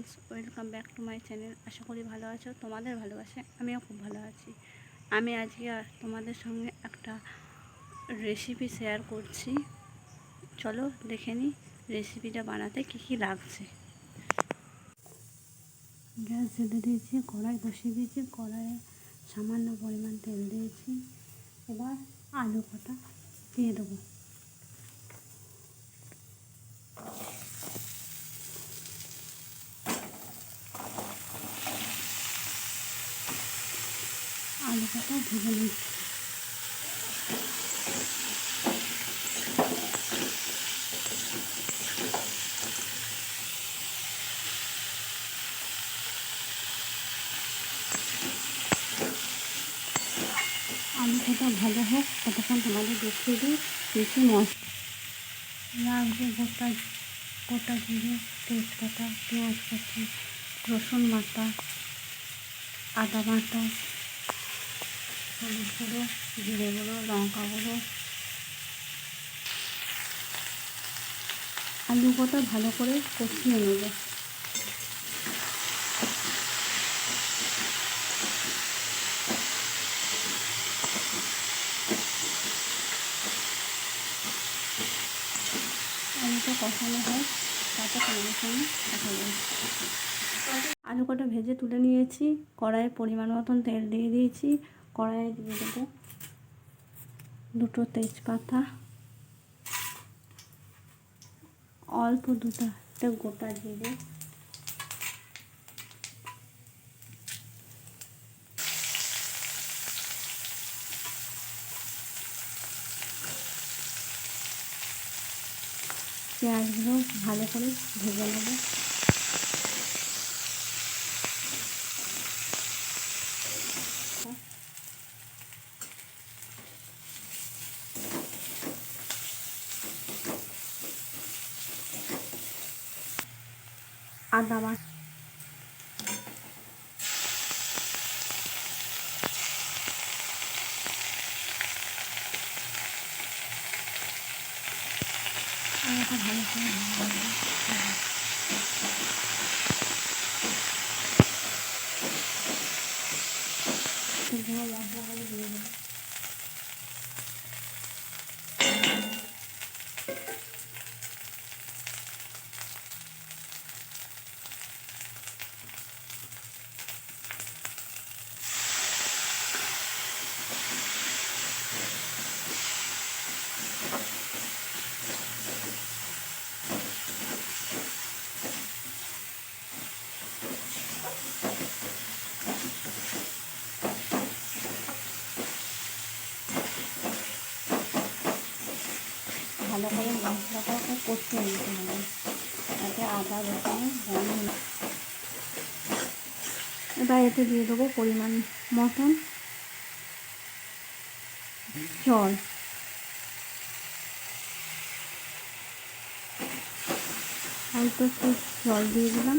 Friends, welcome back to my channel. আশা করি ভালো আছো, তোমাদের ভালোবাসে আমিও খুব ভালো আছি। আমি আজকে তোমাদের সঙ্গে একটা রেসিপি শেয়ার করছি। চলো দেখে নিই রেসিপিটা বানাতে কী কী লাগছে। গ্যাস জ্বেলে দিয়েছি, কড়াই বসিয়ে দিয়েছি, কড়াইয়ে সামান্য পরিমাণ তেল দিয়েছি। এবার আলু কটা দিয়ে দেবো। আলু কটা ভেজে নিচ্ছি। আলু কটা ভালো হোক ততক্ষণ তোমাদের দেখিয়ে দিই কিছু মশলা লাগবে। গোটা জিরে, তেজপাতা, পেঁয়াজ কুচি, রসুন বাটা, আদা বাটা, হলুদ গুঁড়ো, জিরে গুঁড়ো, লঙ্কা গুঁড়ো। আলু কটা ভালো করে কষিয়ে নেব। আলুটা কষানো হয় তাতে তোমাদের সঙ্গে দেখা যাবে। আলু কটা ভেজে তুলে নিয়েছি। কড়াইয়ে পরিমাণ মতন তেল দিয়ে দিয়েছি। কড়াইয়ে দিয়ে দেবো দুটো তেজপাতা, অল্প দুটো গোটা জিরে, পেঁয়াজগুলো ভালো করে ভেজে নেব। আদা বাটা, আদাটা ভালো করে মশলাগুলো দিয়ে দেবো। ভালো করে মশলাটাকে কষিয়ে নিতে হবে যাতে আদা রসুনের গন্ধ। এবার এতে দিয়ে দেবো পরিমাণ মতন জল। অল্প একটু জল দিয়ে দিলাম।